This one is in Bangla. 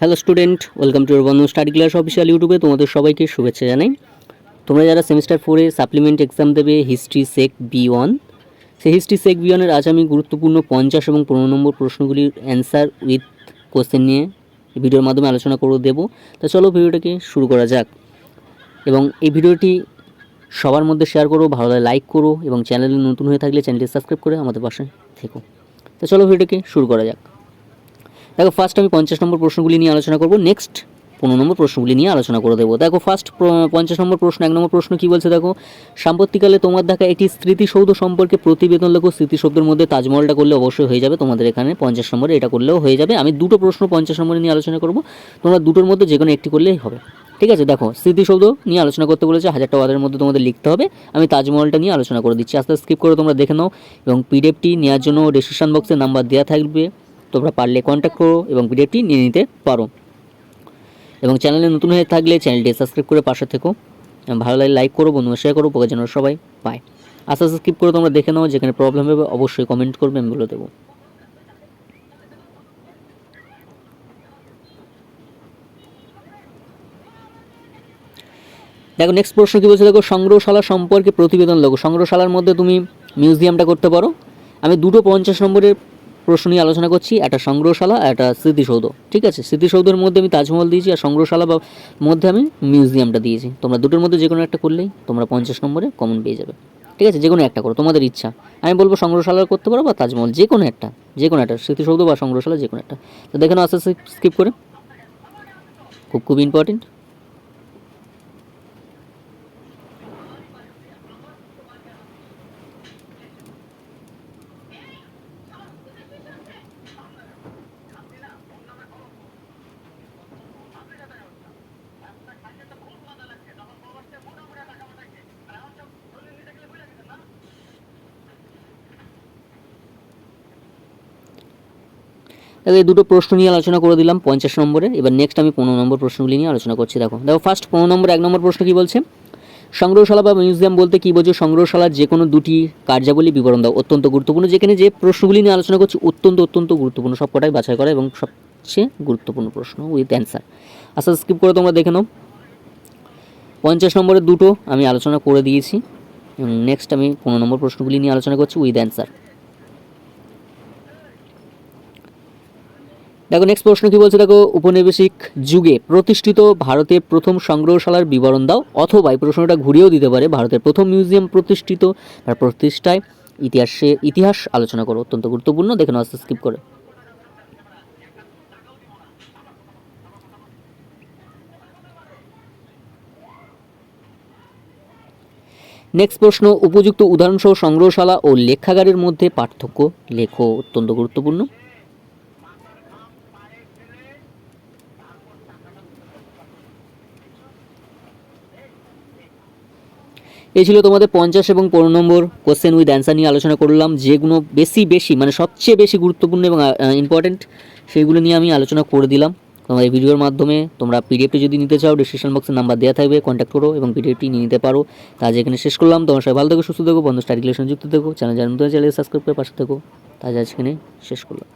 হ্যালো স্টুডেন্ট, ওয়েলকাম টু বন্ধু স্টাডি ক্লাস অফিসিয়াল ইউটিউবে তোমাদের সবাইকে শুভেচ্ছা জানাই। তোমরা যারা সেমিস্টার 4-এ সাপ্লিমেন্ট এক্সাম দেবে হিস্ট্রি সেক বি1, সেই হিস্ট্রি সেক বি1-এর আজ আমি গুরুত্বপূর্ণ 50 এবং 15 নম্বর প্রশ্নগুলির অ্যান্সার উইথ কোশ্চেন নিয়ে ভিডিওর মাধ্যমে আলোচনা করে দেবো। তা চলো ভিডিওটাকে শুরু করা যাক এবং এই ভিডিওটি সবার মধ্যে শেয়ার করো, ভালো লাগে লাইক করো এবং চ্যানেলে নতুন হয়ে থাকলে চ্যানেলটি সাবস্ক্রাইব করে আমাদের পাশে থেকো। তো চলো ভিডিওটাকে শুরু করা যাক। দেখো ফার্স্ট আমি 50 নম্বর প্রশ্নগুলি নিয়ে আলোচনা করব, নেক্সট 15 নম্বর প্রশ্নগুলি নিয়ে আলোচনা করে দেবো। দেখো ফার্স্ট 50 নম্বর প্রশ্ন, 1 নম্বর প্রশ্ন কী বলছে দেখো, সাম্প্রতিককালে তোমার দেখা একটি স্মৃতিসৌধ সম্পর্কে প্রতিবেদন লেখো। স্মৃতিসৌধের মধ্যে তাজমহলটা করলে অবশ্যই হয়ে যাবে তোমাদের এখানে 50 নম্বরে, এটা করলেও হয়ে যাবে। আমি দুটো প্রশ্ন 50 নম্বরে নিয়ে আলোচনা করব, তোমরা দুটোর মধ্যে যে কোনো একটি করলেই হবে, ঠিক আছে। দেখো স্মৃতিসৌধ নিয়ে আলোচনা করতে বলেছে, 1000টা ওয়ার্ডের মধ্যে তোমাদের লিখতে হবে। আমি তাজমহলটা নিয়ে আলোচনা করে দিচ্ছি, আস্তে স্কিপ করে তোমরা দেখে নাও এবং পিডিএফটি নেওয়ার জন্য ডিসক্রিপশন বক্সে নাম্বার দেওয়া থাকবে, তোমরা পারলে কন্ট্যাক্ট করো এবং পিডিএফটি নিয়ে নিতে পারো। এবং চ্যানেলে নতুন হয়ে থাকলে চ্যানেলটি সাবস্ক্রাইব করে পাশে থেকো, ভালো লাগে লাইক করো, বন্ধুরা শেয়ার করো, পরে যেন সবাই পায়। আস্তে আস্তে স্কিপ করে তোমরা দেখে নাও, যেখানে প্রবলেম হবে অবশ্যই কমেন্ট করবে, আমি বলে দেবো। দেখো নেক্সট প্রশ্ন কী বলছে দেখো, সংগ্রহশালা সম্পর্কে প্রতিবেদন লেখো। সংগ্রহশালার মধ্যে তুমি মিউজিয়ামটা করতে পারো। আমি দুটো 50 নম্বরের প্রশ্ন নিয়ে আলোচনা করছি, একটা সংগ্রহশালা আর একটা স্মৃতিসৌধ, ঠিক আছে। স্মৃতিসৌধের মধ্যে আমি তাজমহল দিয়েছি আর সংগ্রহশালা বা মধ্যে আমি মিউজিয়ামটা দিয়েছি। তোমরা দুটোর মধ্যে যে কোনো একটা করলেই তোমরা 50 নম্বরে কমন পেয়ে যাবে, ঠিক আছে। যে কোনো একটা করো, তোমাদের ইচ্ছা। আমি বলবো সংগ্রহশালা করতে পারো বা তাজমহল, যে কোনো একটা, স্মৃতিসৌধ বা সংগ্রহশালা যে কোনো একটা। তো দেখে নাও আস্তে আস্তে স্কিপ করে, খুব ইম্পর্টেন্ট। এই দুটো প্রশ্ন নিয়ে আলোচনা করে দিলাম 50 নম্বরে। এবার নেক্সট আমি 15 নম্বর প্রশ্নগুলি নিয়ে আলোচনা করছি। দেখো ফার্স্ট 15 নম্বর 1 নম্বর প্রশ্ন কী বলছে, সংগ্রহশালা বা মিউজিয়াম বলতে কী বোঝো? সংগ্রহশালার যে কোনো দুটি কার্যাবলী বিবরণ দাও। অত্যন্ত গুরুত্বপূর্ণ, যেখানে যে প্রশ্নগুলি নিয়ে আলোচনা করছি অত্যন্ত গুরুত্বপূর্ণ, সব কটাই বাছাই করা এবং সবচেয়ে গুরুত্বপূর্ণ প্রশ্ন উইথ অ্যান্সার। আস্তে স্কিপ করে তোমরা দেখে নাও। 50 নম্বরের দুটো আমি আলোচনা করে দিয়েছি, নেক্সট আমি 15 নম্বর প্রশ্নগুলি নিয়ে আলোচনা করছি উইথ অ্যান্সার। দেখো নেক্সট প্রশ্ন কী বলছে দেখো, উপনিবেশিক যুগে প্রতিষ্ঠিত ভারতের প্রথম সংগ্রহশালার বিবরণ দাও। অথবা এই প্রশ্নটা ঘুরিয়েও দিতে পারে, ভারতের প্রথম মিউজিয়াম প্রতিষ্ঠিত, তার প্রতিষ্ঠায় ইতিহাস আলোচনা করো। অত্যন্ত গুরুত্বপূর্ণ, দেখে নাও আস্তে স্কিপ করে। নেক্সট প্রশ্ন, উপযুক্ত উদাহরণসহ সংগ্রহশালা ও লেখাগারের মধ্যে পার্থক্য লেখো। অত্যন্ত গুরুত্বপূর্ণ। এই ছিল তোমাদের 50 এবং 15 নম্বর কোশ্চেন উইথ অ্যান্সার নিয়ে আলোচনা করলাম। যেগুলো বেশি মানে সবচেয়ে বেশি গুরুত্বপূর্ণ এবং ইম্পর্টেন্ট, সেইগুলো নিয়ে আমি আলোচনা করে দিলাম। তোমার এই ভিডিওর মাধ্যমে তোমরা পিডিএফটি যদি নিতে চাও ডিসক্রিপশন বক্সে নাম্বার দেওয়া থাকবে, কন্ট্যাক্ট করো এবং পিডিএফটি নিয়ে নিতে পারো। তাজ এখানে শেষ করলাম। তোমার সবাই ভালো থেকো, সুস্থ থেকো, বন্ধু স্টাডি ক্লাসে যুক্ত থেকো, চ্যানেল সাবস্ক্রাইব করে পাশে থেকো। তাজ আজকে শেষ করলাম।